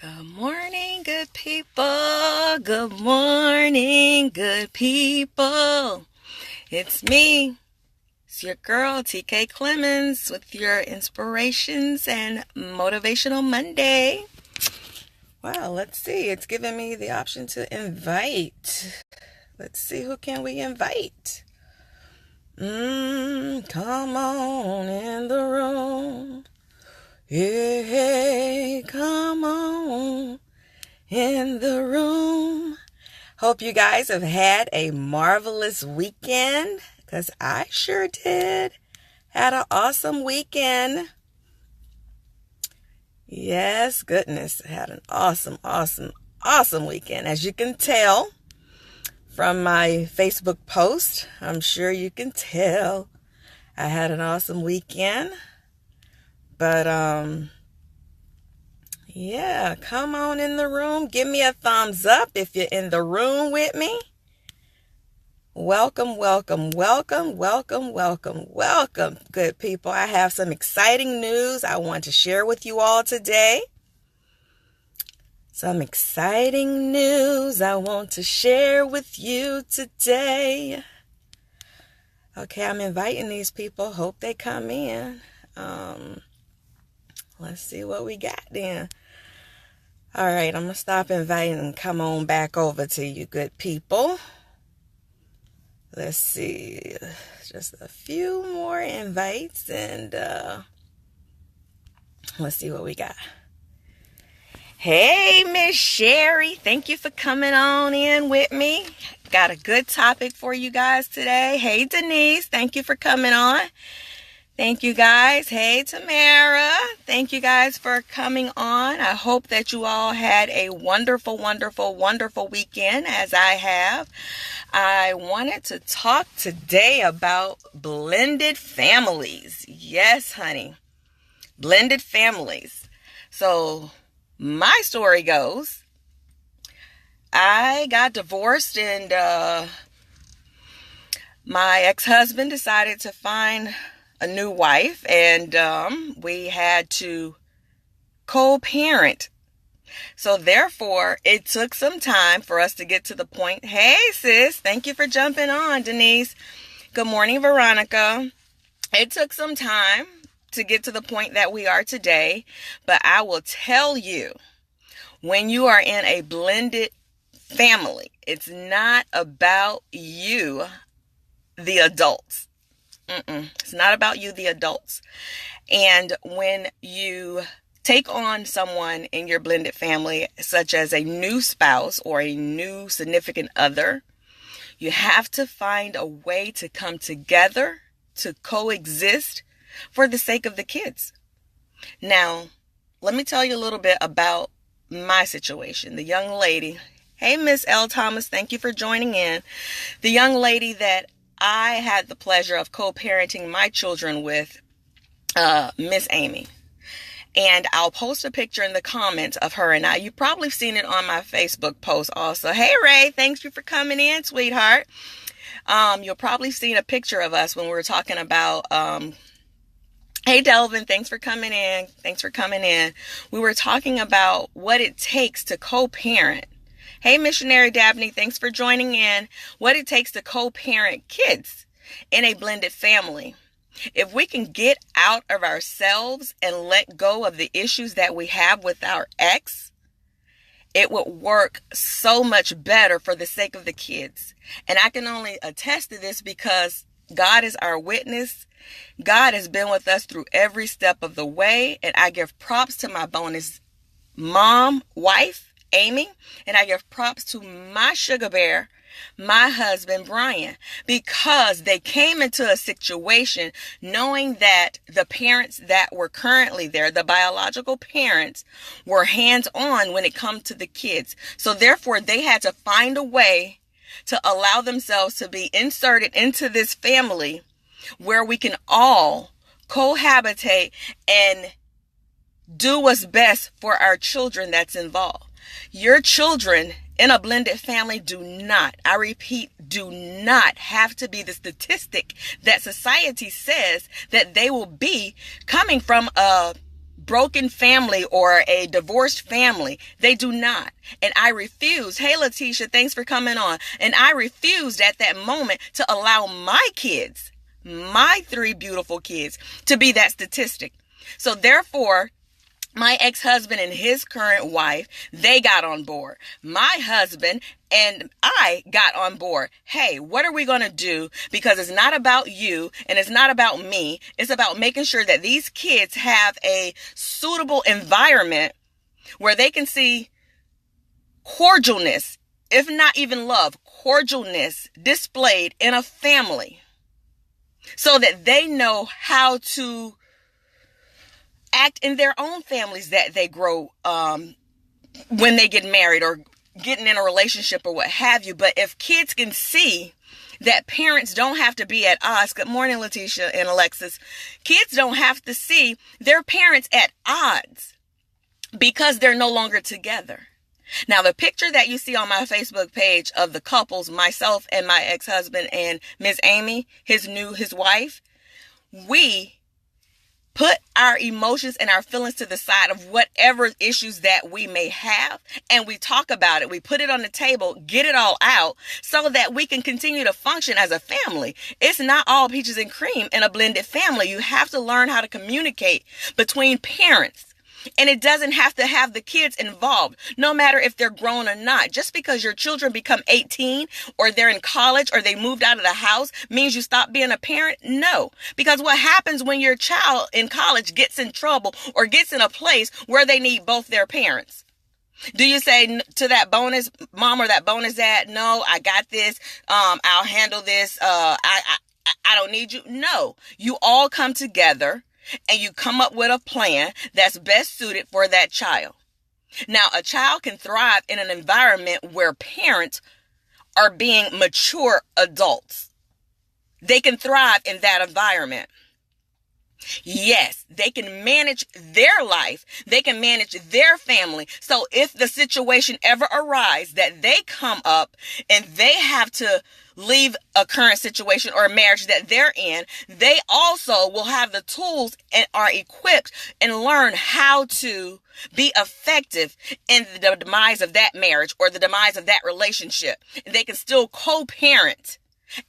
Good morning, good people. Good morning, good people. It's me. It's your girl, TK Clemons, with your inspirations and motivational Monday. Well, let's see. It's giving me the option to invite. Let's see, who can we invite? Come on in the room. Hey, come on in the room. Hope you guys have had a marvelous weekend, because I sure did. Had an awesome weekend. Yes, goodness. Had an awesome weekend. As you can tell from my Facebook post, I'm sure you can tell I had an awesome weekend. But, yeah, come on in the room. Give me a thumbs up if you're in the room with me. Welcome, good people. I have some exciting news I want to share with you all today. Some exciting news I want to share with you today. Okay, I'm inviting these people. Hope they come in. Let's see what we got then. All right, I'm going to stop inviting and come on back over to you, good people. Let's see. Just a few more invites and let's see what we got. Hey, Miss Sherry. Thank you for coming on in with me. Got a good topic for you guys today. Hey, Denise. Thank you for coming on. Thank you guys. Hey, Tamara. Thank you guys for coming on. I hope that you all had a wonderful weekend, as I have. I wanted to talk today about blended families. Yes, honey. Blended families. So, my story goes, I got divorced and my ex-husband decided to find a new wife, and we had to co-parent. So therefore, it took some time for us to get to the point. Hey, sis, thank you for jumping on, Denise. Good morning, Veronica. It took some time to get to the point that we are today, but I will tell you, when you are in a blended family, it's not about you, the adults. It's not about you, the adults. And when you take on someone in your blended family, such as a new spouse or a new significant other, you have to find a way to come together, to coexist for the sake of the kids. Now, let me tell you a little bit about my situation. The young lady, hey, Miss L. Thomas, thank you for joining in. The young lady that I had the pleasure of co-parenting my children with, Miss Amy. And I'll post a picture in the comments of her and I. You've probably seen it on my Facebook post also. Hey, Ray, thanks for coming in, sweetheart. You'll probably seen a picture of us when we were talking about, hey, Delvin, thanks for coming in. We were talking about what it takes to co-parent. Hey, Missionary Dabney, thanks for joining in. What it takes to co-parent kids in a blended family. If we can get out of ourselves and let go of the issues that we have with our ex, it would work so much better for the sake of the kids. And I can only attest to this because God is our witness. God has been with us through every step of the way. And I give props to my bonus mom, wife, Amy, and I give props to my sugar bear, my husband, Brian, because they came into a situation knowing that the parents that were currently there, the biological parents, were hands-on when it comes to the kids. So therefore, they had to find a way to allow themselves to be inserted into this family where we can all cohabitate and do what's best for our children that's involved. Your children in a blended family do not, I repeat, do not have to be the statistic that society says that they will be, coming from a broken family or a divorced family. They do not. And I refused. Hey, Letitia, thanks for coming on. And I refused at that moment to allow my kids, my 3 beautiful kids, to be that statistic. So therefore, my ex-husband and his current wife, they got on board. My husband and I got on board. Hey, what are we going to do? Because it's not about you and it's not about me. It's about making sure that these kids have a suitable environment where they can see cordialness, if not even love, cordialness displayed in a family so that they know how to act in their own families that they grow when they get married or getting in a relationship or what have you. But if kids can see that parents don't have to be at odds. Good morning, Letitia and Alexis. Kids don't have to see their parents at odds because they're no longer together. Now, the picture that you see on my Facebook page of the couples, myself and my ex-husband and Miss Amy, his wife, we put our emotions and our feelings to the side of whatever issues that we may have, and we talk about it. We put it on the table, get it all out so that we can continue to function as a family. It's not all peaches and cream in a blended family. You have to learn how to communicate between parents. And it doesn't have to have the kids involved, no matter if they're grown or not. Just because your children become 18 or they're in college or they moved out of the house means you stop being a parent? No. Because what happens when your child in college gets in trouble or gets in a place where they need both their parents? Do you say to that bonus mom or that bonus dad, no, I got this. I'll handle this. I don't need you. No, you all come together and you come up with a plan that's best suited for that child. Now, a child can thrive in an environment where parents are being mature adults. They can thrive in that environment. Yes, they can manage their life. They can manage their family. So if the situation ever arises that they come up and they have to leave a current situation or a marriage that they're in, they also will have the tools and are equipped and learn how to be effective in the demise of that marriage or the demise of that relationship. They can still co-parent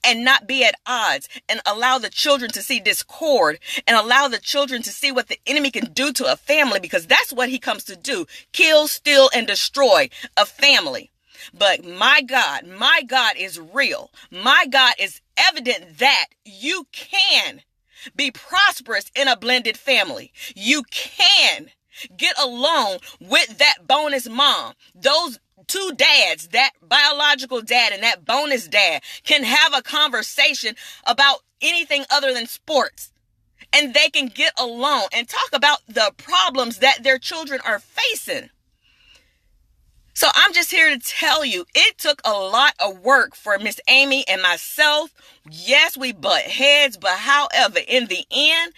and not be at odds and allow the children to see discord and allow the children to see what the enemy can do to a family, because that's what he comes to do: kill, steal, and destroy a family. But my God is real. My God is evident that you can be prosperous in a blended family. You can get along with that bonus mom. Those 2 dads, that biological dad and that bonus dad, can have a conversation about anything other than sports. And they can get along and talk about the problems that their children are facing. So I'm just here to tell you, it took a lot of work for Miss Amy and myself. Yes, we butt heads, but however, in the end,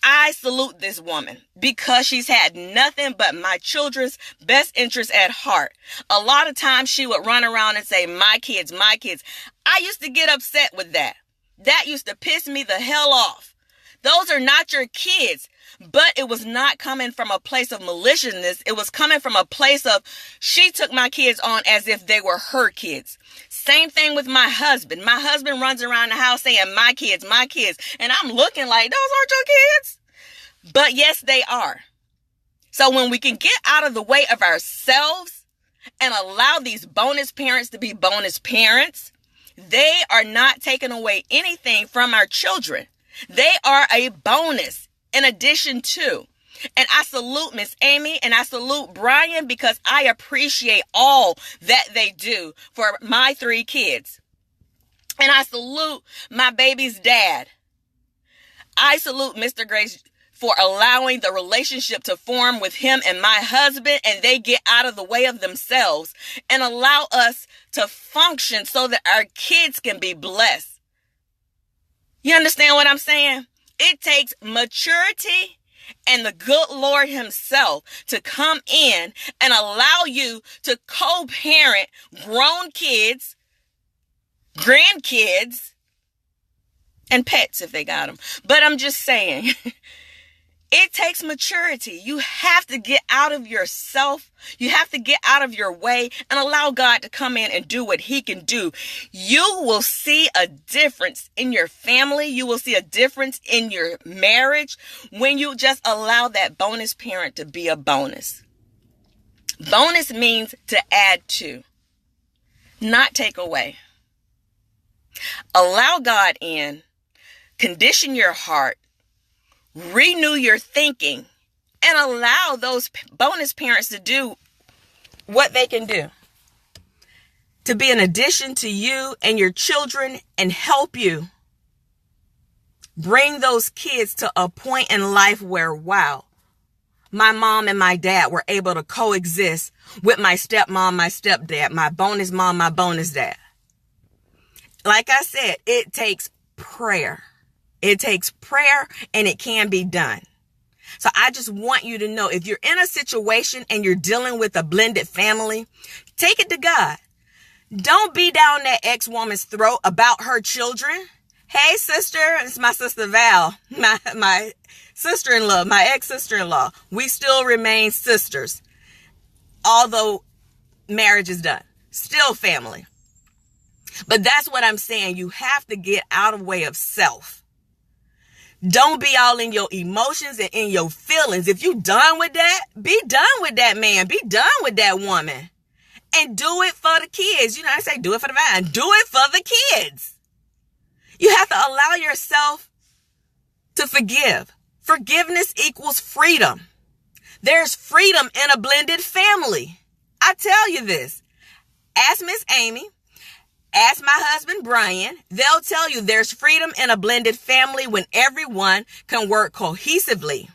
I salute this woman because she's had nothing but my children's best interest at heart. A lot of times she would run around and say, my kids, my kids. I used to get upset with that. That used to piss me the hell off. Those are not your kids. But it was not coming from a place of maliciousness. It was coming from a place of, she took my kids on as if they were her kids. Same thing with my husband. My husband runs around the house saying, my kids, my kids. And I'm looking like, those aren't your kids. But yes, they are. So when we can get out of the way of ourselves and allow these bonus parents to be bonus parents, they are not taking away anything from our children. They are a bonus in addition to. And I salute Miss Amy and I salute Brian because I appreciate all that they do for my 3 kids. And I salute my baby's dad. I salute Mr. Grace for allowing the relationship to form with him and my husband, and they get out of the way of themselves and allow us to function so that our kids can be blessed. You understand what I'm saying? It takes maturity and the good Lord himself to come in and allow you to co-parent grown kids, grandkids, and pets if they got them. But I'm just saying, It takes maturity. You have to get out of yourself. You have to get out of your way and allow God to come in and do what he can do. You will see a difference in your family. You will see a difference in your marriage when you just allow that bonus parent to be a bonus. Bonus means to add to, not take away. Allow God in, condition your heart, renew your thinking, and allow those bonus parents to do what they can do. To be an addition to you and your children and help you bring those kids to a point in life where, wow, my mom and my dad were able to coexist with my stepmom, my stepdad, my bonus mom, my bonus dad. Like I said, it takes prayer. It takes prayer, and it can be done. So I just want you to know, if you're in a situation and you're dealing with a blended family, take it to God. Don't be down that ex-woman's throat about her children. Hey, sister, it's my sister Val, my sister-in-law, my ex-sister-in-law. We still remain sisters, although marriage is done. Still family. But that's what I'm saying. You have to get out of the way of self. Don't be all in your emotions and in your feelings. If you done with that, be done with that man. Be done with that woman. And do it for the kids. You know, I say do it for the man. Do it for the kids. You have to allow yourself to forgive. Forgiveness equals freedom. There's freedom in a blended family. I tell you this. Ask Miss Amy. Ask my husband, Brian. They'll tell you there's freedom in a blended family when everyone can work cohesively.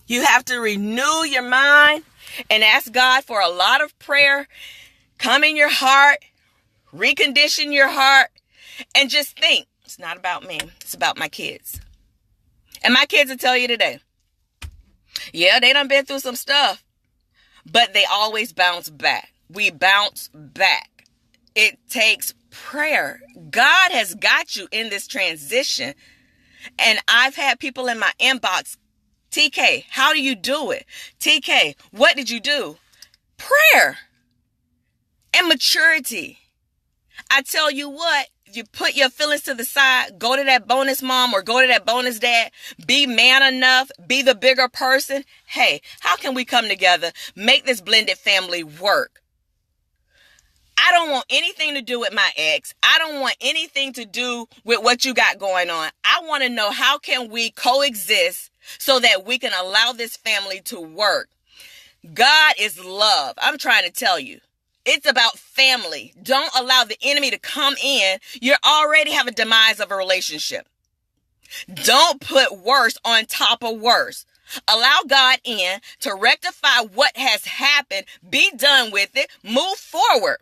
You have to renew your mind and ask God for a lot of prayer. Come in your heart, recondition your heart, and just think, it's not about me. It's about my kids. And my kids will tell you today, yeah, they done been through some stuff, but they always bounce back. We bounce back. It takes prayer. God has got you in this transition. And I've had people in my inbox, TK, how do you do it? TK, what did you do? Prayer and maturity. I tell you what, you put your feelings to the side, go to that bonus mom or go to that bonus dad, be man enough, be the bigger person. Hey, how can we come together, make this blended family work? I don't want anything to do with my ex. I don't want anything to do with what you got going on. I want to know, how can we coexist so that we can allow this family to work? God is love. I'm trying to tell you. It's about family. Don't allow the enemy to come in. You already have a demise of a relationship. Don't put worse on top of worse. Allow God in to rectify what has happened. Be done with it. Move forward.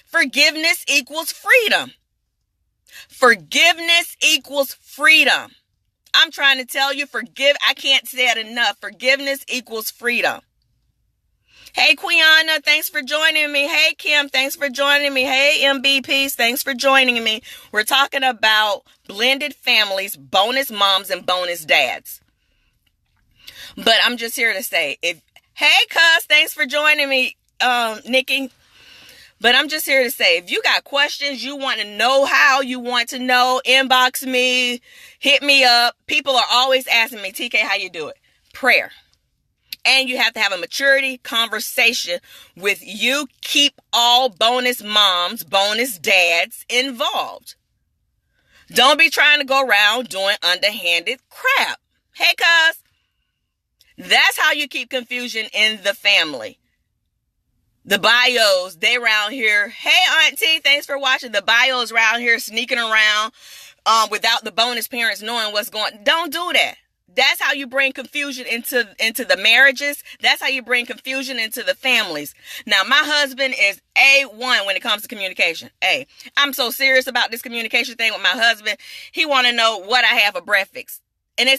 Forgiveness equals freedom. Forgiveness equals freedom. I'm trying to tell you, I can't say it enough. Forgiveness equals freedom. Hey, Quiana, thanks for joining me. Hey, Kim, thanks for joining me. Hey, MBPs, thanks for joining me. We're talking about blended families, bonus moms, and bonus dads. But I'm just here to say, hey, cuz, thanks for joining me, Nikki. But I'm just here to say, if you got questions, you want to know how, you want to know, inbox me, hit me up. People are always asking me, TK, how you do it? Prayer. And you have to have a maturity conversation with you. Keep all bonus moms, bonus dads involved. Don't be trying to go around doing underhanded crap. Hey, cuz. That's how you keep confusion in the family. The bios, they around here. Hey, Auntie, thanks for watching. The bios around here sneaking around without the bonus parents knowing what's going on. Don't do that. That's how you bring confusion into the marriages. That's how you bring confusion into the families. Now, my husband is A1 when it comes to communication. Hey, I'm so serious about this communication thing with my husband. He want to know what I have for breakfast. And it's